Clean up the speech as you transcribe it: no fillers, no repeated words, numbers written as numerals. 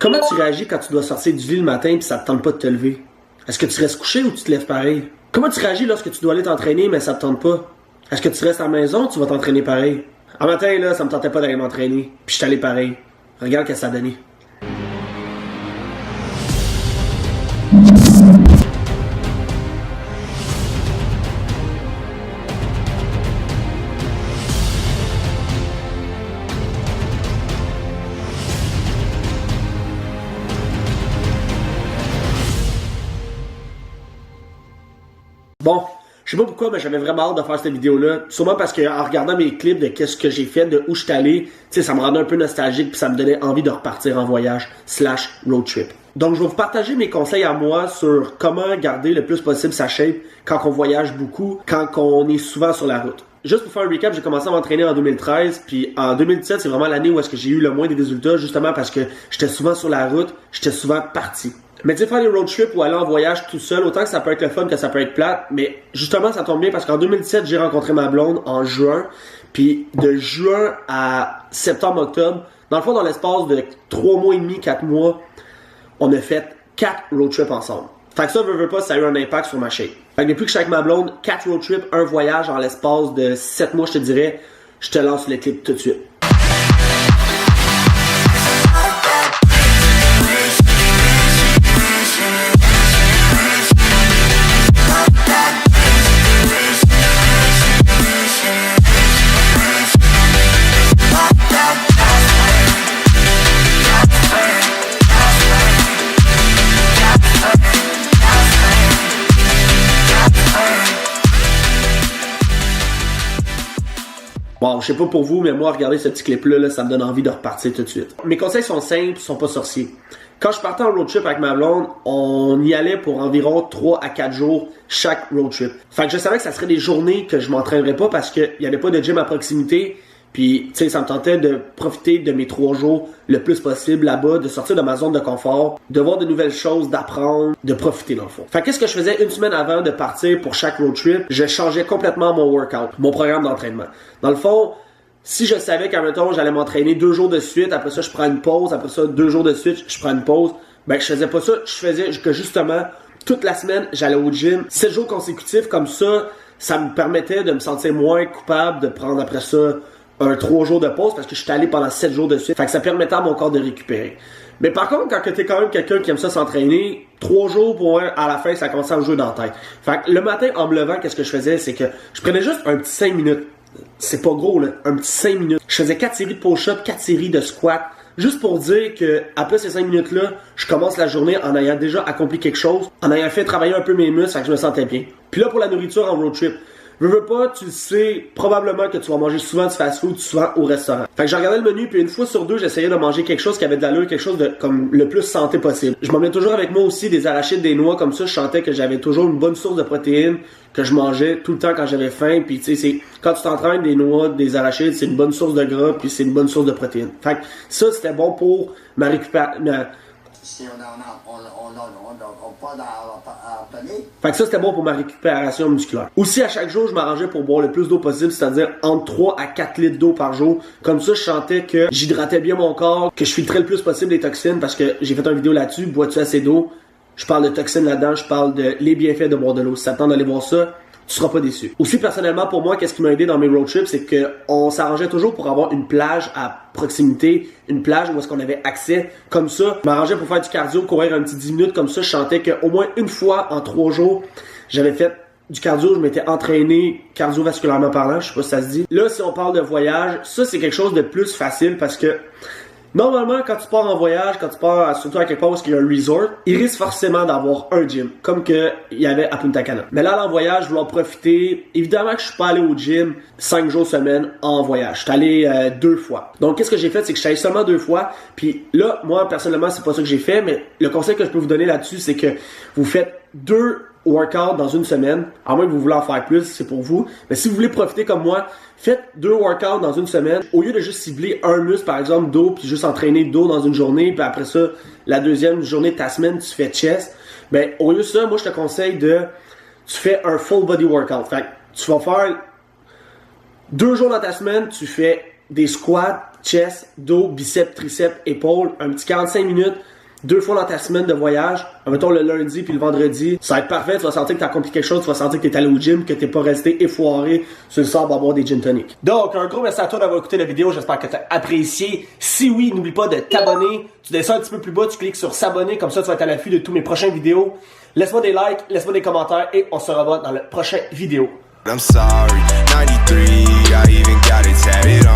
Comment tu réagis quand tu dois sortir du lit le matin et ça te tente pas de te lever? Est-ce que tu restes couché ou tu te lèves pareil? Comment tu réagis lorsque tu dois aller t'entraîner mais ça te tente pas? Est-ce que tu restes à la maison ou tu vas t'entraîner pareil? Un matin, là, ça me tentait pas d'aller m'entraîner. Puis je suis allé pareil. Regarde ce que ça a donné. Bon, je sais pas pourquoi, mais j'avais vraiment hâte de faire cette vidéo-là. Sûrement parce que en regardant mes clips de qu'est-ce que j'ai fait, de où je suis allé, tu sais, ça me rendait un peu nostalgique puis ça me donnait envie de repartir en voyage / road trip. Donc, je vais vous partager mes conseils à moi sur comment garder le plus possible sa shape quand on voyage beaucoup, quand on est souvent sur la route. Juste pour faire un recap, j'ai commencé à m'entraîner en 2013, puis en 2017, c'est vraiment l'année où est-ce que j'ai eu le moins de résultats, justement parce que j'étais souvent sur la route, j'étais souvent parti. Mais tu sais, faire des road trips ou aller en voyage tout seul, autant que ça peut être le fun que ça peut être plate, mais justement, ça tombe bien parce qu'en 2017, j'ai rencontré ma blonde en juin, puis de juin à septembre-octobre, dans le fond, dans l'espace de 3 mois et demi, 4 mois, on a fait 4 road trips ensemble. Fait que ça, veut pas, ça a eu un impact sur ma shape. Fait que depuis que je suis avec ma blonde, 4 road trips, un voyage en l'espace de 7 mois, je te dirais, je te lance le clip tout de suite. Bon, je sais pas pour vous, mais moi, regarder ce petit clip-là, là, ça me donne envie de repartir tout de suite. Mes conseils sont simples, sont pas sorciers. Quand je partais en road trip avec ma blonde, on y allait pour environ 3 à 4 jours chaque road trip. Fait que je savais que ça serait des journées que je m'entraînerais pas parce qu'il y avait pas de gym à proximité. Puis, tu sais, ça me tentait de profiter de mes 3 jours le plus possible là-bas, de sortir de ma zone de confort, de voir de nouvelles choses, d'apprendre, de profiter dans le fond. Fait que qu'est-ce que je faisais une semaine avant de partir pour chaque road trip? Je changeais complètement mon workout, mon programme d'entraînement. Dans le fond, si je savais qu'à un temps, j'allais m'entraîner 2 jours de suite, après ça, je prends une pause, après ça, 2 jours de suite, je prends une pause, ben, je faisais pas ça. Je faisais que justement, toute la semaine, j'allais au gym. 7 jours consécutifs comme ça, ça me permettait de me sentir moins coupable de prendre après ça un 3 jours de pause parce que je suis allé pendant 7 jours de suite. Fait que ça permettait à mon corps de récupérer. Mais par contre, quand t'es quand même quelqu'un qui aime ça s'entraîner, 3 jours pour à la fin, ça commençait à me jouer dans la tête. Fait que le matin, en me levant, qu'est-ce que je faisais? C'est que je prenais juste un petit 5 minutes. C'est pas gros, là. Un petit 5 minutes. Je faisais 4 séries de push-up, 4 séries de squat. Juste pour dire que après ces 5 minutes-là, je commence la journée en ayant déjà accompli quelque chose, en ayant fait travailler un peu mes muscles, fait que je me sentais bien. Puis là, pour la nourriture en road trip, veux pas, tu le sais, probablement que tu vas manger souvent du fast-food, souvent au restaurant. Fait que j'ai regardé le menu, puis une fois sur 2, j'essayais de manger quelque chose qui avait de l'allure, quelque chose de comme le plus santé possible. Je m'emmenais toujours avec moi aussi des arachides, des noix, comme ça, je sentais que j'avais toujours une bonne source de protéines, que je mangeais tout le temps quand j'avais faim, puis tu sais, c'est quand tu t'entraînes des noix, des arachides, c'est une bonne source de gras, puis c'est une bonne source de protéines. Fait que ça, c'était bon pour ma récupération. Si on pas dans Fait que ça, c'était bon pour ma récupération musculaire. Aussi, à chaque jour, je m'arrangeais pour boire le plus d'eau possible, c'est-à-dire entre 3 à 4 litres d'eau par jour. Comme ça, je sentais que j'hydratais bien mon corps, que je filtrais le plus possible les toxines, parce que j'ai fait une vidéo là-dessus, bois-tu assez d'eau? Je parle de toxines là-dedans, je parle de les bienfaits de boire de l'eau. Si ça te tente d'aller voir ça, tu seras pas déçu. Aussi, personnellement, pour moi, qu'est-ce qui m'a aidé dans mes road trips, c'est que on s'arrangeait toujours pour avoir une plage à proximité, une plage où est-ce qu'on avait accès. Comme ça, je m'arrangeais pour faire du cardio, courir un petit 10 minutes. Comme ça, je sentais qu'au moins une fois en 3 jours, j'avais fait du cardio, je m'étais entraîné cardiovasculairement parlant, je sais pas si ça se dit. Là, si on parle de voyage, ça, c'est quelque chose de plus facile parce que normalement, quand tu pars en voyage, quand tu pars surtout à quelque part où il y a un resort, il risque forcément d'avoir un gym, comme qu'il y avait à Punta Cana. Mais là, en voyage, je voulais en profiter. Évidemment que je suis pas allé au gym 5 jours semaine en voyage. Je suis allé 2 fois. Donc, qu'est-ce que j'ai fait? C'est que je suis allé seulement 2 fois. Puis là, moi, personnellement, c'est pas ça que j'ai fait, mais le conseil que je peux vous donner là-dessus, c'est que vous faites 2 workouts dans une semaine. À moins que vous voulez en faire plus, c'est pour vous. Mais si vous voulez profiter comme moi, faites 2 workouts dans une semaine. Au lieu de juste cibler un muscle, par exemple, dos, puis juste entraîner dos dans une journée, puis après ça, la deuxième journée de ta semaine, tu fais chest. Ben, au lieu de ça, moi, je te conseille tu fais un full body workout. Fait que tu vas faire 2 jours dans ta semaine, tu fais des squats, chest, dos, biceps, triceps, épaules, un petit 45 minutes, 2 fois dans ta semaine de voyage, mettons le lundi puis le vendredi, ça va être parfait, tu vas sentir que t'as accompli quelque chose, tu vas sentir que t'es allé au gym, que t'es pas resté effoiré sur le sable à boire des gin tonic. Donc, un gros merci à toi d'avoir écouté la vidéo, j'espère que t'as apprécié. Si oui, n'oublie pas de t'abonner, tu descends un petit peu plus bas, tu cliques sur s'abonner, comme ça tu vas être à l'affût de tous mes prochaines vidéos. Laisse-moi des likes, laisse-moi des commentaires et on se revoit dans la prochaine vidéo. I'm sorry, 93, I even got it tatted on.